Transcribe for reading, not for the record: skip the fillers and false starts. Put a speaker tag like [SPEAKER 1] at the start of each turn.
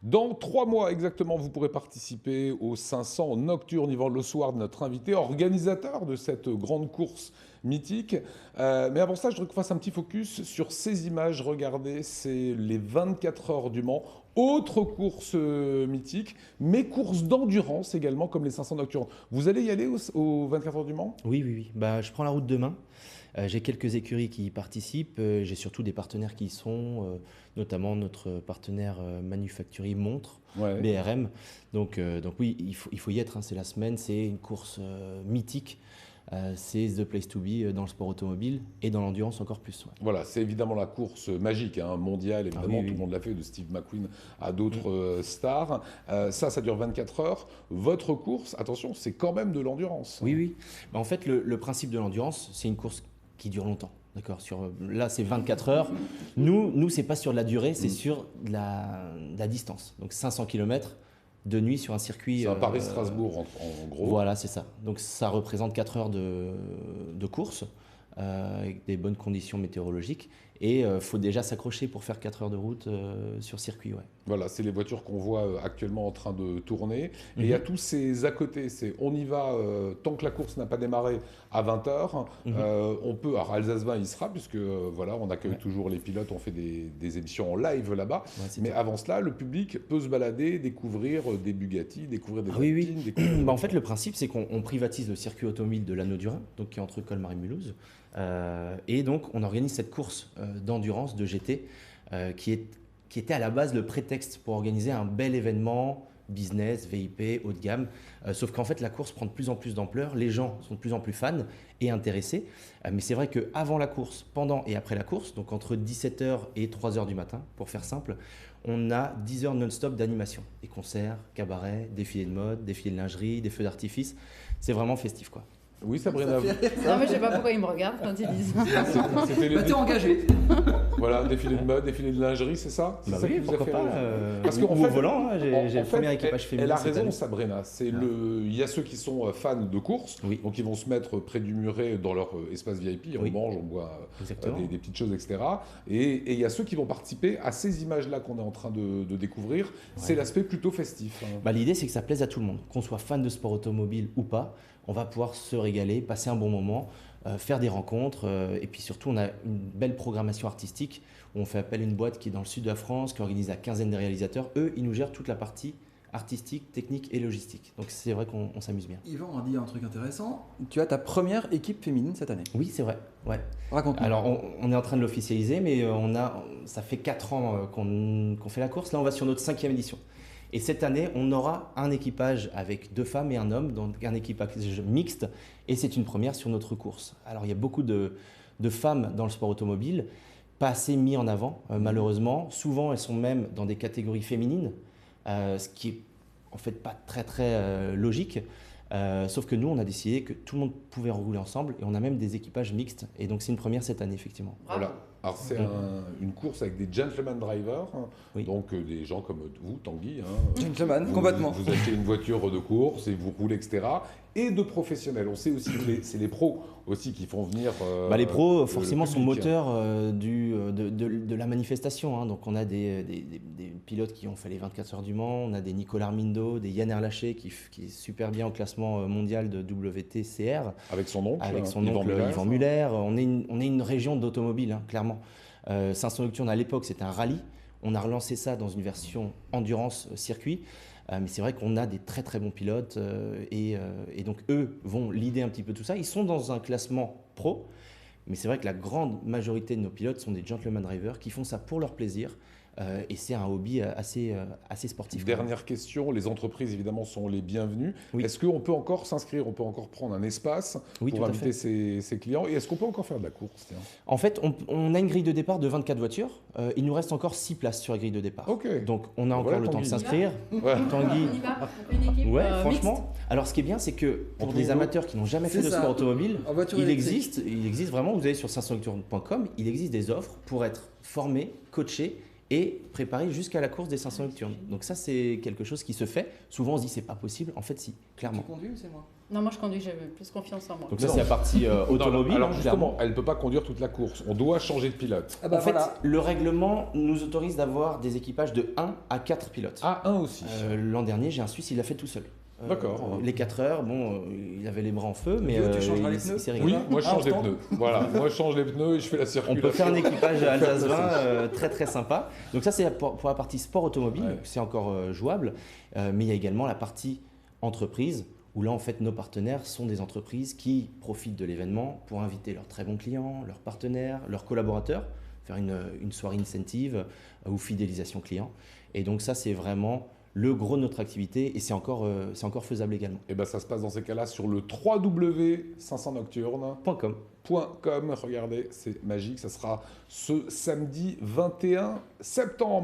[SPEAKER 1] Dans 3 mois exactement, vous pourrez participer aux 500 Nocturnes. Yvan Le Soir, notre invité, organisateur de cette grande course mythique. Mais avant ça, je voudrais qu'on fasse un petit focus sur ces images. Regardez, c'est les 24 heures du Mans. Autre course mythique, mais course d'endurance également, comme les 500 Nocturnes. Vous allez y aller aux 24 heures du Mans?
[SPEAKER 2] Oui, oui, oui. Bah, je prends la route demain. J'ai quelques écuries qui y participent. J'ai surtout des partenaires qui y sont, notamment notre partenaire manufacturier montre,
[SPEAKER 1] Ouais.
[SPEAKER 2] BRM. Donc oui, il faut y être, hein. C'est la semaine, c'est une course mythique. C'est the place to be dans le sport automobile et dans l'endurance encore plus. Ouais.
[SPEAKER 1] Voilà, c'est évidemment la course magique, hein, mondiale, évidemment,
[SPEAKER 2] oui,
[SPEAKER 1] tout le monde l'a fait, de Steve McQueen à d'autres stars. Ça dure 24 heures. Votre course, attention, c'est quand même de l'endurance.
[SPEAKER 2] Oui, oui. Bah, en fait, le principe de l'endurance, c'est une course qui dure longtemps. D'accord. Là, c'est 24 heures. Nous c'est pas sur de la durée, c'est sur de la distance. Donc 500 km de nuit sur un circuit.
[SPEAKER 1] C'est un Paris-Strasbourg en gros.
[SPEAKER 2] Voilà, c'est ça. Donc ça représente 4 heures de course avec des bonnes conditions météorologiques. Et il faut déjà s'accrocher pour faire 4 heures de route sur circuit. Ouais.
[SPEAKER 1] Voilà, c'est les voitures qu'on voit actuellement en train de tourner. Et il y a tous ces à côté. On y va tant que la course n'a pas démarré à 20h. On peut, alors Alsace-Vain il sera, puisque voilà, on accueille toujours les pilotes, on fait des émissions en live là-bas.
[SPEAKER 2] Ouais,
[SPEAKER 1] mais avant cela, le public peut se balader, découvrir des Bugatti, découvrir des
[SPEAKER 2] Oui,
[SPEAKER 1] Alpines.
[SPEAKER 2] oui.
[SPEAKER 1] Découvrir...
[SPEAKER 2] Bah, en fait, le principe, c'est qu'on privatise le circuit automobile de l'Anneau du Rhin, donc qui est entre Colmar et Mulhouse. Et donc, on organise cette course d'endurance, de GT, qui était à la base le prétexte pour organiser un bel événement business, VIP, haut de gamme. Sauf qu'en fait, la course prend de plus en plus d'ampleur, les gens sont de plus en plus fans et intéressés. Mais c'est vrai qu'avant la course, pendant et après la course, donc entre 17h et 3h du matin, pour faire simple, on a 10 heures non-stop d'animation. Des concerts, cabarets, défilés de mode, défilés de lingerie, des feux d'artifice. C'est vraiment festif, quoi.
[SPEAKER 1] Oui, Sabrina.
[SPEAKER 3] Non, mais je sais pas pourquoi ils me regardent quand ils disent.
[SPEAKER 1] C'était les
[SPEAKER 4] T'es engagé.
[SPEAKER 1] Voilà, défilé de mode, défilé de lingerie, c'est ça?
[SPEAKER 2] Bah
[SPEAKER 1] ça
[SPEAKER 2] oui,
[SPEAKER 1] qui vous a
[SPEAKER 2] pourquoi
[SPEAKER 1] fait
[SPEAKER 2] pas.
[SPEAKER 1] rire Parce
[SPEAKER 2] Ou
[SPEAKER 1] qu'en
[SPEAKER 2] au
[SPEAKER 1] fait,
[SPEAKER 2] volant, hein, j'ai le premier équipage féminin.
[SPEAKER 1] Elle a
[SPEAKER 2] cette
[SPEAKER 1] raison,
[SPEAKER 2] année.
[SPEAKER 1] Sabrina. Il y a ceux qui sont fans de course,
[SPEAKER 2] Oui.
[SPEAKER 1] donc ils vont se mettre près du muret dans leur espace VIP, on
[SPEAKER 2] Oui.
[SPEAKER 1] mange, on boit
[SPEAKER 2] Exactement.
[SPEAKER 1] des petites choses, etc. Et il y a ceux qui vont participer à ces images-là qu'on est en train de découvrir. C'est l'aspect plutôt festif. Hein.
[SPEAKER 2] Bah, l'idée, c'est que ça plaise à tout le monde. Qu'on soit fan de sport automobile ou pas, on va pouvoir se régaler, passer un bon moment, faire des rencontres. Et puis surtout, on a une belle programmation artistique où on fait appel à une boîte qui est dans le sud de la France, qui organise la quinzaine de réalisateurs. Eux, ils nous gèrent toute la partie artistique, technique et logistique. Donc c'est vrai qu'on s'amuse bien.
[SPEAKER 4] Yvan a dit un truc intéressant. Tu as ta première équipe féminine cette année.
[SPEAKER 2] Oui, c'est vrai. Ouais.
[SPEAKER 4] Raconte-nous.
[SPEAKER 2] Alors, on est en train de l'officialiser, mais ça fait 4 ans qu'on fait la course. Là, on va sur notre 5e édition. Et cette année, on aura un équipage avec 2 femmes et un homme, donc un équipage mixte. Et c'est une première sur notre course. Alors, il y a beaucoup de femmes dans le sport automobile, pas assez mis en avant, malheureusement. Souvent, elles sont même dans des catégories féminines, ce qui est en fait pas très, très logique. Sauf que nous, on a décidé que tout le monde pouvait rouler ensemble et on a même des équipages mixtes. Et donc, c'est une première cette année, effectivement.
[SPEAKER 1] Voilà. Alors c'est une course avec des gentleman drivers,
[SPEAKER 2] Oui.
[SPEAKER 1] donc des gens comme vous, Tanguy. Hein.
[SPEAKER 4] Gentleman, complètement.
[SPEAKER 1] Vous achetez une voiture de course et vous roulez, etc. Et de professionnels. On sait aussi que c'est les pros aussi qui font venir.
[SPEAKER 2] Les pros,
[SPEAKER 1] le
[SPEAKER 2] forcément, sont
[SPEAKER 1] public.
[SPEAKER 2] moteurs de la manifestation. Hein. Donc, on a des pilotes qui ont fait les 24 heures du Mans, on a des Nicolas Armindo, des Yann Erlaché qui est super bien au classement mondial de WTCR.
[SPEAKER 1] Avec son oncle.
[SPEAKER 2] Avec son
[SPEAKER 1] Yvan
[SPEAKER 2] oncle
[SPEAKER 1] Muller.
[SPEAKER 2] Yvan Muller. On est une région d'automobile, hein, clairement. 500 Nocturnes, à l'époque, c'était un rallye. On a relancé ça dans une version endurance circuit. Mais c'est vrai qu'on a des très très bons pilotes et donc eux vont leader un petit peu tout ça. Ils sont dans un classement pro, mais c'est vrai que la grande majorité de nos pilotes sont des gentleman drivers qui font ça pour leur plaisir. Et c'est un hobby assez sportif.
[SPEAKER 1] Dernière question, les entreprises évidemment sont les bienvenues.
[SPEAKER 2] Oui.
[SPEAKER 1] Est-ce qu'on peut encore s'inscrire, on peut encore prendre un espace
[SPEAKER 2] Oui, tout
[SPEAKER 1] pour
[SPEAKER 2] à
[SPEAKER 1] inviter
[SPEAKER 2] fait.
[SPEAKER 1] ses clients? Et est-ce qu'on peut encore faire de la course? Tiens.
[SPEAKER 2] En fait, on a une grille de départ de 24 voitures. Il nous reste encore 6 places sur la grille de départ.
[SPEAKER 1] Ok.
[SPEAKER 2] Donc on a encore
[SPEAKER 1] Voilà,
[SPEAKER 2] le temps de
[SPEAKER 1] Tanguy.
[SPEAKER 2] s'inscrire.
[SPEAKER 1] Ouais.
[SPEAKER 2] Tanguy.
[SPEAKER 3] On y va, on fait une équipe
[SPEAKER 2] Ouais,
[SPEAKER 3] mixte.
[SPEAKER 2] franchement. Alors, ce qui est bien, c'est que pour
[SPEAKER 1] trouve
[SPEAKER 2] des
[SPEAKER 1] l'eau.
[SPEAKER 2] amateurs qui n'ont jamais fait
[SPEAKER 4] C'est
[SPEAKER 2] de
[SPEAKER 4] ça.
[SPEAKER 2] sport automobile,
[SPEAKER 4] En voiture
[SPEAKER 2] il
[SPEAKER 4] électrique.
[SPEAKER 2] existe vraiment, vous allez sur 500nocturnes.com, il existe des offres pour être formé, coaché et préparer jusqu'à la course des 500 nocturnes. Donc ça, c'est quelque chose qui se fait. Souvent, on se dit c'est pas possible. En fait, si,
[SPEAKER 4] Tu
[SPEAKER 2] clairement.
[SPEAKER 4] conduis ou c'est moi?
[SPEAKER 3] Non, moi je conduis, j'ai plus confiance en moi.
[SPEAKER 2] Donc ça,
[SPEAKER 1] Non.
[SPEAKER 2] c'est la partie automobile.
[SPEAKER 1] Alors
[SPEAKER 2] hein,
[SPEAKER 1] justement,
[SPEAKER 2] clairement.
[SPEAKER 1] elle ne peut pas conduire toute la course. On doit changer de pilote.
[SPEAKER 4] Ah bah
[SPEAKER 2] En fait,
[SPEAKER 4] voilà.
[SPEAKER 2] le règlement nous autorise d'avoir des équipages de 1 à 4 pilotes.
[SPEAKER 1] Ah, un aussi.
[SPEAKER 2] L'an dernier, j'ai un Suisse, il l'a fait tout seul.
[SPEAKER 1] D'accord.
[SPEAKER 2] Les 4 heures, bon, il avait les bras en feu, mais
[SPEAKER 4] Guillaume, tu changeras les
[SPEAKER 2] il
[SPEAKER 4] pneus
[SPEAKER 2] s'est
[SPEAKER 1] Oui,
[SPEAKER 2] réglé.
[SPEAKER 1] moi je change les
[SPEAKER 4] instant.
[SPEAKER 1] pneus. Voilà, moi je change les pneus et je fais la
[SPEAKER 2] On
[SPEAKER 1] circulation.
[SPEAKER 2] peut faire un équipage à Alsace 20 très très sympa. Donc ça, c'est pour la partie sport automobile,
[SPEAKER 1] Ouais.
[SPEAKER 2] c'est encore jouable. Mais il y a également la partie entreprise, où là, en fait, nos partenaires sont des entreprises qui profitent de l'événement pour inviter leurs très bons clients, leurs partenaires, leurs collaborateurs, faire une soirée incentive ou fidélisation client. Et donc ça, c'est vraiment le gros de notre activité et c'est encore faisable également.
[SPEAKER 1] Et ben ça se passe dans ces cas-là sur le www.500nocturnes.com.
[SPEAKER 2] .com.
[SPEAKER 1] Regardez, c'est magique, ça sera ce samedi 21 septembre.